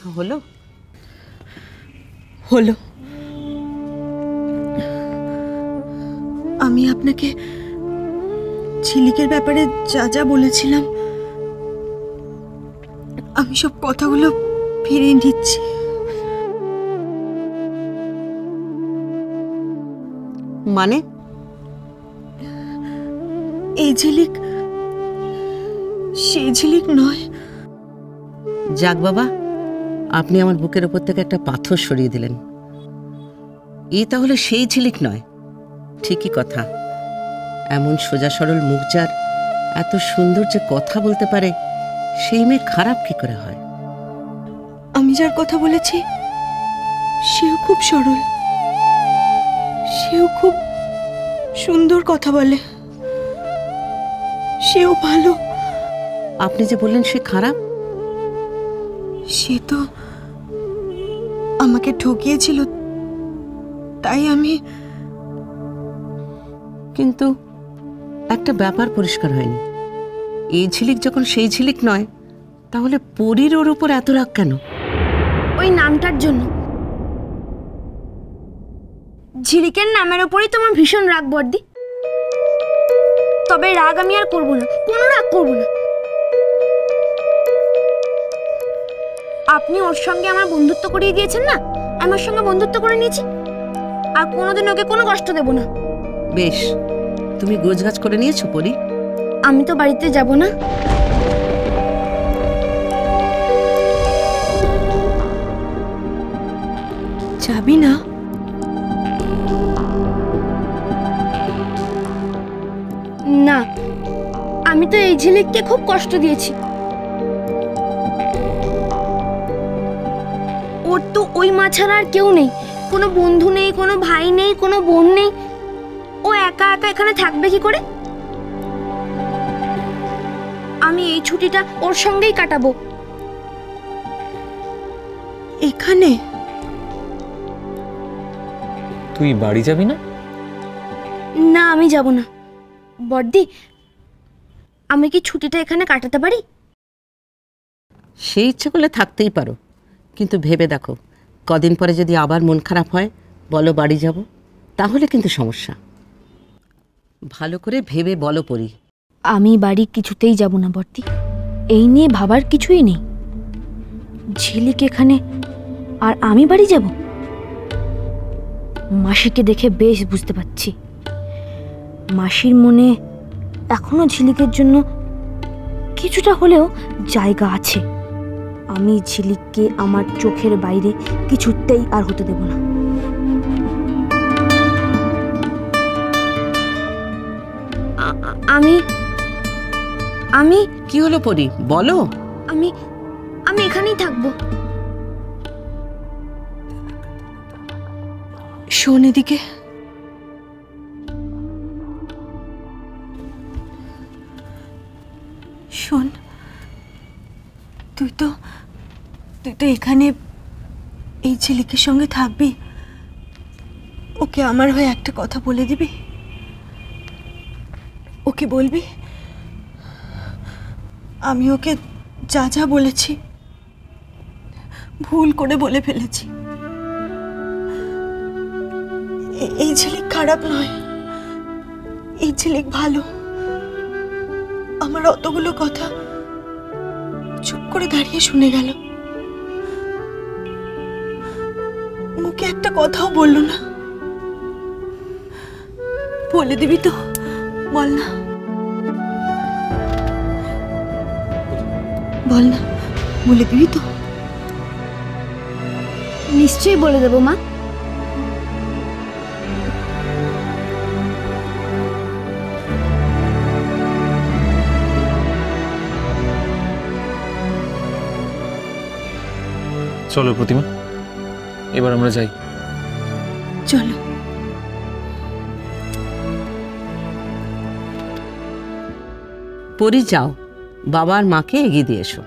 দেখা হলো? হলো। আমি আপনাকে ঝিলিকের ব্যাপারে যা যা বলেছিলাম আমি সব কথাগুলো ফিরিয়ে নিচ্ছি। মানে? এই ঝিলিক সেই ঝিলিক নয়। যাক বাবা, আপনি আমার বুকের ওপর থেকে একটা পাথর সরিয়ে দিলেন। এই তাহলে সেই ঝিলিক নয়? ঠিকই কথা। এমন সোজা সরল মুখ যার, এত সুন্দর যে কথা বলতে পারে, সেই মেয়ে খারাপ কি করে হয়? আমি যার কথা বলেছি সেও খুব সরল, সেও খুব সুন্দর কথা বলে, সেও ভালো। আপনি যে বললেন সে খারাপ, সে তো আমাকে ঠকিয়েছিল, তাই আমি। কিন্তু একটা ব্যাপার পরিষ্কার হয়নি। এই ঝিলিক যখন সেই ঝিলিক নয়, তাহলে পরীর ওর উপর এত রাগ কেন? ওই নামটার জন্য। ঝিলিকের নামের ওপরই তোমার ভীষণ রাগ বর্দি। তবে রাগ আমি আর করবো না, কোনো রাগ করবো না। আপনি ওর সঙ্গে আমার বন্ধুত্ব করিয়ে দিয়েছেন না, আমার সঙ্গে বন্ধুত্ব করে নিয়েছি। আর কোনোদিন ওকে কোনো কষ্ট দেব না। বেশ, তুমি গোছগাছ করে নিয়েছো পরী? আমি তো বাড়িতে যাব না। যাবি না? না, আমি তো এই ঝিলিককে খুব কষ্ট দিয়েছি। ওর তো ওই মা ছাড়া আর কেউ নেই, কোনো বন্ধু নেই, কোনো ভাই নেই, কোনো বোন নেই। ও একা একা এখানে থাকবে কি করে? আমি এই ছুটিটা ওর সঙ্গেই কাটাবো। এখানে? তুই বাড়ি যাবি না? না, আমি যাব না। বড়দি, আমি কি ছুটিটা এখানে কাটাতে পারি? সেই ইচ্ছে করলে থাকতেই পারো, কিন্তু ভেবে দেখো, কদিন পরে যদি আবার মন খারাপ হয়, বলো বাড়ি যাব, তাহলে কিন্তু সমস্যা। ভালো করে ভেবে বলো পরী। আমি বাড়ি কিছুতেই যাব না বড়দি, এই নিয়ে ভাবার কিছুই নেই। ঝিলিক এখানে আর আমি বাড়ি যাব? মাসিকে দেখে বেশ বুঝতে পারছি মাসির মনে এখনো ঝিলিকের জন্য কিছুটা হলেও জায়গা আছে। আমি ঝিলিককে আমার চোখের বাইরে কিছুতেই আর হতে দেব না। আমি আমি কি হলো পরী, বলো। আমি আমি এখানেই থাকবো। শোন এদিকে। শোন, তুই তো এখানে এই ঝিলিকের সঙ্গে থাকবি। ওকে আমার হয়ে একটা কথা বলে দিবি? ওকে বলবি আমি ওকে যা যা বলেছি ভুল করে বলে ফেলেছি। এই ঝিলিক খারাপ নয়, এই ঝিলিক ভালো। আমার অতগুলো কথা চুপ করে দাঁড়িয়ে শুনে গেল, মুখে একটা কথাও বলল না। বলে দিবি তো? বল না, বল না, বলে দিবি তো? নিশ্চয়ই বলে দেবো মা। চলো প্রতিমা, এবার আমরা যাই। চলো। পরী যাও, বাবা আর মাকে এগিয়ে দিয়ে এসো।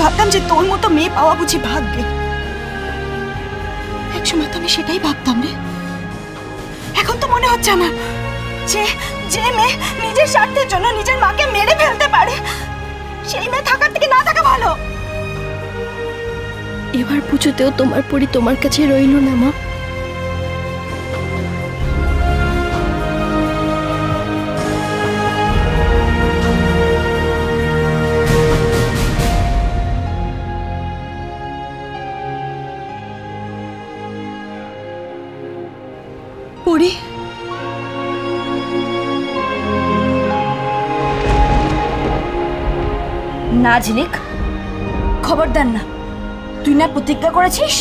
ভাবতাম যে তোর মতো মেয়ে পাওয়া বুঝি ভাগ্যে। একসময় তো আমি সেটাই ভাবতাম রে। এখন তো মনে হচ্ছে আমার যে যে মেয়ে নিজের স্বার্থের জন্য নিজের মাকে মেরে ফেলতে পারে, সেই মেয়ে থাকার থেকে না থাকা ভালো। এবার পুজোতেও তোমার পরি তোমার কাছে রইল না মা। পরি, না ঝিলিক, খবরদার না। তুই না প্রতিজ্ঞা করেছিস?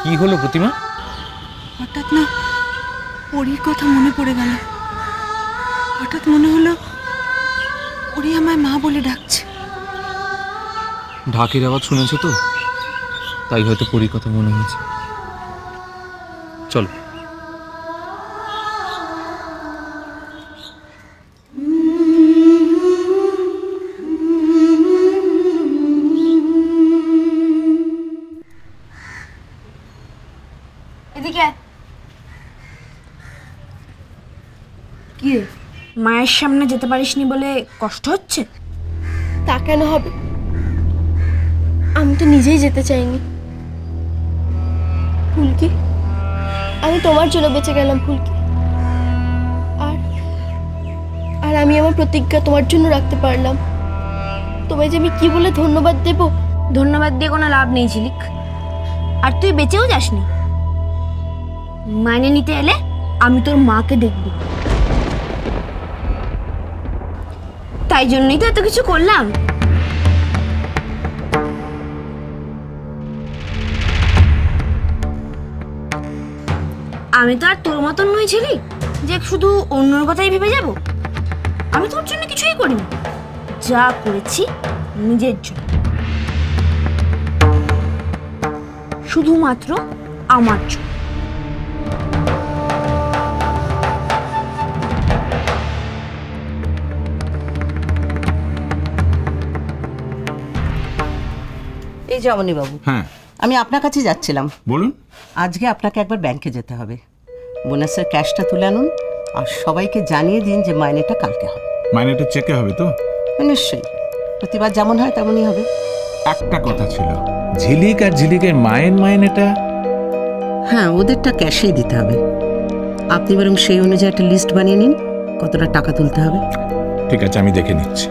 কি হলো প্রতিমা? হঠাৎ না পরির কথা মনে পড়ে গেল। হঠাৎ মনে হলো পরি আমায় মা বলে ডাকছে। ঢাকের আওয়াজ শুনেছো তো, তাই হয়তো পরীর কথা মনে হয়েছে। চলো। এদিকে কি মায়ের সামনে যেতে পারিসনি বলে কষ্ট হচ্ছে? তা কেন হবে? আমি তো নিজেই যেতে চাইনি। ফুলকি, আমি তোমার জন্য বেঁচে গেলাম ফুলকি। আর আর আমি আমার প্রতিজ্ঞা তোমার জন্য রাখতে পারলাম। তোমায় যে আমি কি বলে ধন্যবাদ দেব? ধন্যবাদ দিয়ে কোনো লাভ নেই ঝিলিক। আর তুই বেঁচেও যাসনি। মাইনে নিতে এলে আমি তোর মাকে দেখব, তাই জন্যই তো এত কিছু করলাম। আমি তো আর তোর মতন নই ঝিলিক যে শুধু অন্যর কথাই ভেবে যাব। আমি তোর জন্য কিছুই করিনি, যা করেছি নিজের জন্য, শুধুমাত্র আমার জন্য। এই যে অমনিবাবু, হ্যাঁ আমি আপনার কাছে যাচ্ছিলাম। বলুন। আজকে আপনাকে একবার ব্যাংকে যেতে হবে। বোনাসের ক্যাশটা তুলে আনুন আর সবাইকে জানিয়ে দিন যে মাইনেটা কালকে হবে। মাইনেটা চেকে হবে তো? নিশ্চয়ই, প্রতিবার যেমন হয় তেমনই হবে। একটা কথা ছিল, ঝিলিক আর ঝিলিকের মায়ের মাইনেটা? হ্যাঁ, ওদেরটা ক্যাশেই দিতে হবে। আপনি বরং সেই অনুযায়ী একটা লিস্ট বানিয়ে নিন কতটা টাকা তুলতে হবে। ঠিক আছে, আমি দেখে নিচ্ছি।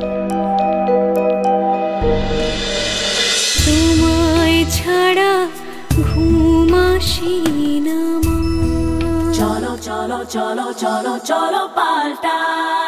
তোমায় ছাড়া ঘুম আসে না মা। চলো চলো চলো চলো চলো পাল্টাই।